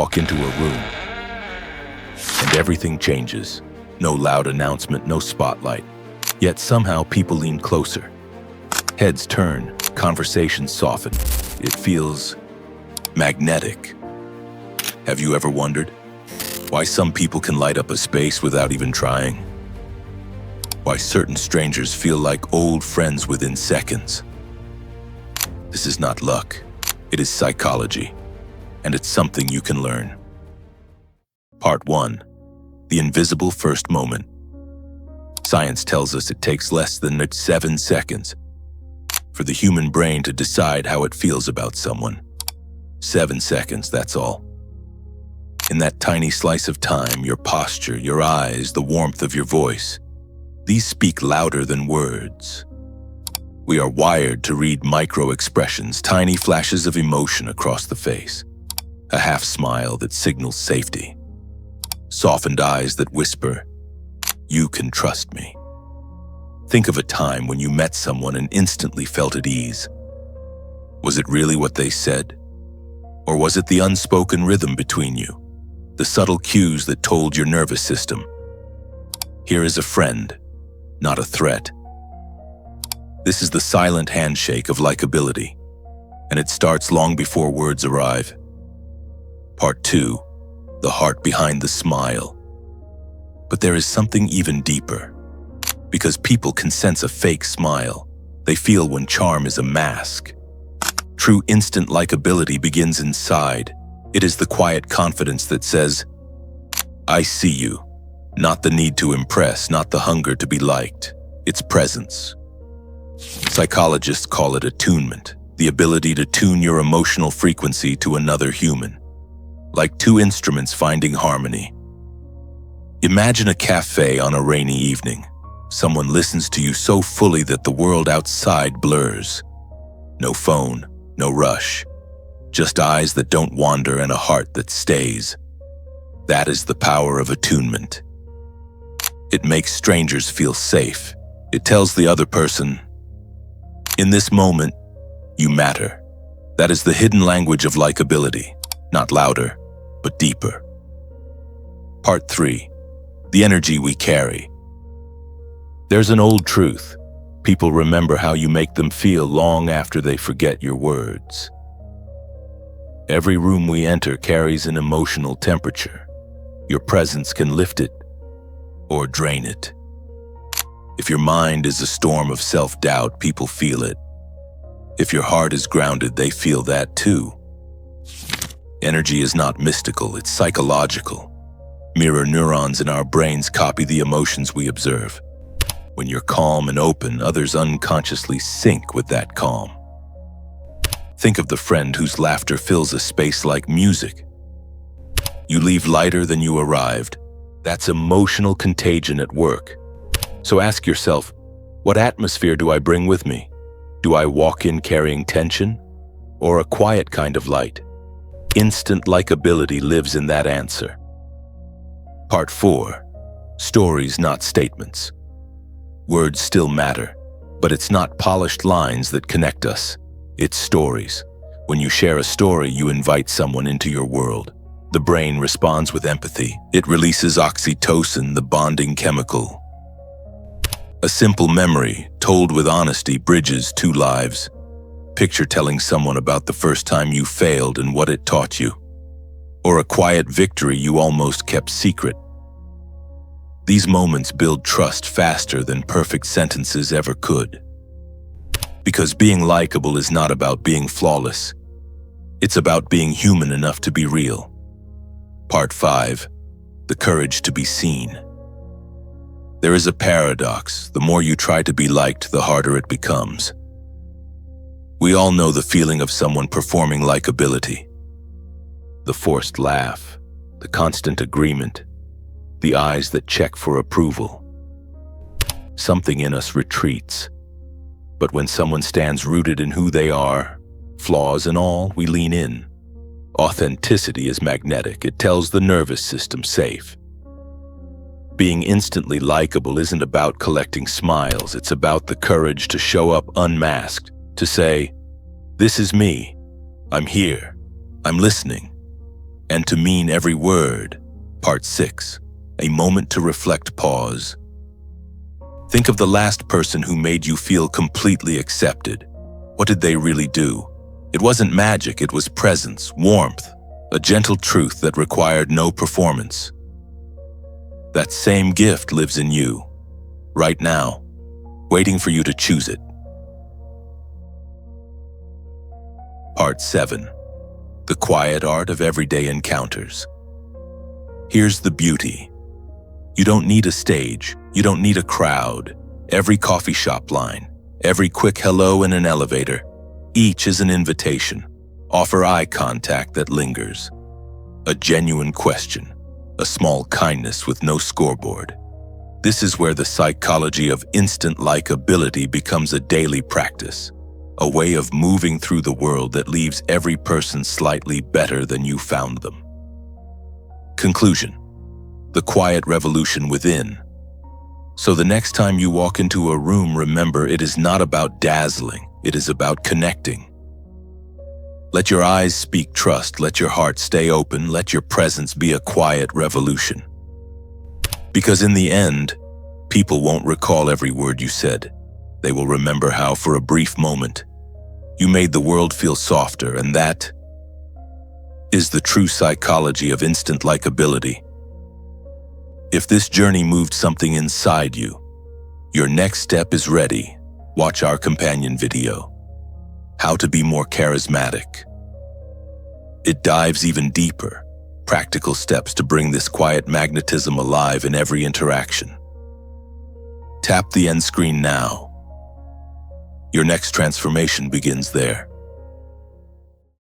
walk into a room, and everything changes. No loud announcement, no spotlight. Yet somehow people lean closer. Heads turn, conversations soften. It feels magnetic. Have you ever wondered why some people can light up a space without even trying? Why certain strangers feel like old friends within seconds? This is not luck. It is psychology, and it's something you can learn. Part 1. The invisible first moment. Science tells us it takes less than 7 seconds for the human brain to decide how it feels about someone. 7 seconds, that's all. In that tiny slice of time, your posture, your eyes, the warmth of your voice, these speak louder than words. We are wired to read micro-expressions, tiny flashes of emotion across the face. A half smile that signals safety. Softened eyes that whisper, "You can trust me." Think of a time when you met someone and instantly felt at ease. Was it really what they said? Or was it the unspoken rhythm between you? The subtle cues that told your nervous system, here is a friend, not a threat. This is the silent handshake of likability, and it starts long before words arrive. Part 2. The heart behind the smile. But there is something even deeper. Because people can sense a fake smile. They feel when charm is a mask. True instant likability begins inside. It is the quiet confidence that says, "I see you." Not the need to impress, not the hunger to be liked. It's presence. Psychologists call it attunement, the ability to tune your emotional frequency to another human. Like two instruments finding harmony. Imagine a cafe on a rainy evening. Someone listens to you so fully that the world outside blurs. No phone, no rush. Just eyes that don't wander and a heart that stays. That is the power of attunement. It makes strangers feel safe. It tells the other person, in this moment, you matter. That is the hidden language of likability. Not louder, but deeper. Part 3. The energy we carry. There's an old truth. People remember how you make them feel long after they forget your words. Every room we enter carries an emotional temperature. Your presence can lift it or drain it. If your mind is a storm of self-doubt, people feel it. If your heart is grounded, they feel that too. Energy is not mystical, it's psychological. Mirror neurons in our brains copy the emotions we observe. When you're calm and open, others unconsciously sync with that calm. Think of the friend whose laughter fills a space like music. You leave lighter than you arrived. That's emotional contagion at work. So ask yourself, what atmosphere do I bring with me? Do I walk in carrying tension or a quiet kind of light? Instant likability lives in that answer. Part 4. Stories, not statements. Words still matter, but it's not polished lines that connect us. It's stories. When you share a story, you invite someone into your world. The brain responds with empathy. It releases oxytocin, the bonding chemical. A simple memory, told with honesty, bridges two lives. Picture telling someone about the first time you failed and what it taught you. Or a quiet victory you almost kept secret. These moments build trust faster than perfect sentences ever could. Because being likable is not about being flawless. It's about being human enough to be real. Part 5. The courage to be seen. There is a paradox. The more you try to be liked, the harder it becomes. We all know the feeling of someone performing likability. The forced laugh, the constant agreement, the eyes that check for approval. Something in us retreats. But when someone stands rooted in who they are, flaws and all, we lean in. Authenticity is magnetic. It tells the nervous system safe. Being instantly likable isn't about collecting smiles. It's about the courage to show up unmasked, to say, "This is me. I'm here. I'm listening." and to mean every word. Part 6. A moment to reflect. Pause. Think of the last person who made you feel completely accepted. What did they really do? It wasn't magic, it was presence, warmth, a gentle truth that required no performance. That same gift lives in you, right now, waiting for you to choose it. Part 7. The quiet art of everyday encounters. Here's the beauty. You don't need a stage, you don't need a crowd. Every coffee shop line, every quick hello in an elevator, each is an invitation. Offer eye contact that lingers. A genuine question, a small kindness with no scoreboard. This is where the psychology of instant likability becomes a daily practice, a way of moving through the world that leaves every person slightly better than you found them. Conclusion: the quiet revolution within. So the next time you walk into a room, remember, it is not about dazzling, it is about connecting. Let your eyes speak trust, let your heart stay open, let your presence be a quiet revolution. Because in the end, people won't recall every word you said. They will remember how, for a brief moment, you made the world feel softer, and that is the true psychology of instant likability. If this journey moved something inside you, your next step is ready. Watch our companion video, How to Be More Charismatic. It dives even deeper, practical steps to bring this quiet magnetism alive in every interaction. Tap the end screen now. Your next transformation begins there.